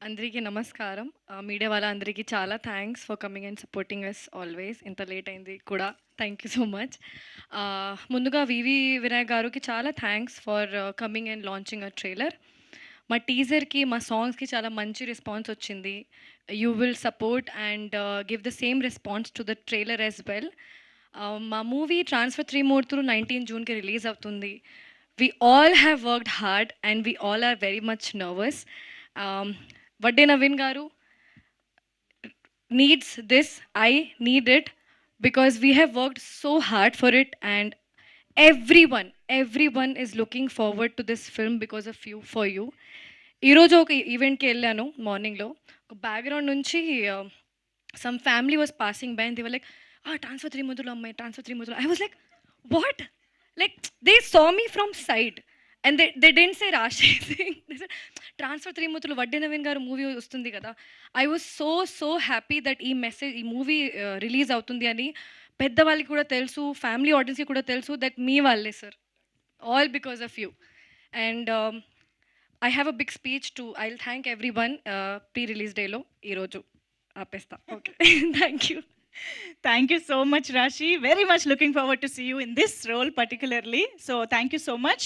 అందరికీ నమస్కారం. మీడియా వాళ్ళందరికీ చాలా thanks for coming and supporting us always. ఇంత లేట్ అయింది కూడా. Thank you so much. ముందుగా వివి వినాయక్ గారికి చాలా thanks for coming and launching a trailer. మా టీజర్‌కి, మా సాంగ్స్‌కి చాలా మంచి రెస్పాన్స్ వచ్చింది. You will support and give the same response to the trailer as well. మా మూవీ 'ట్రాన్స్‌ఫర్ త్రిమూర్తులు' 19 జూన్‌కి రిలీజ్ అవుతుంది. We all have worked hard and we all are very much nervous. Um, Vadde Navin Garu needs this. I need it because we have worked so hard for it, and everyone is looking forward to this film because of you, for you. ఈరోజు ఒక ఈవెంట్కి వెళ్ళాను మార్నింగ్లో. ఒక background నుంచి some family was passing by and they were like, transfer three ముద్దులు అమ్మాయి, transfer three ముద్దులు. I was like, what? Like they saw me from side and they didn't say రాశి సింగ్. ట్రాన్స్ఫర్ త్రీ ముద్దులు వడ్డే నవీన్ గారు మూవీ వస్తుంది కదా. I was so happy that ఈ movie release అవుతుంది అని పెద్దవాళ్ళకి కూడా తెలుసు, ఫ్యామిలీ ఆడియన్స్కి కూడా తెలుసు దట్ మీ వాళ్ళే sir. All because of you. And I have a big speech to I'll thank everyone pre release డేలో ఈరోజు ఆపేస్తా. Okay. Thank you. Thank you so much, Rashi. Very much looking forward to see you in this role particularly. So thank you so much.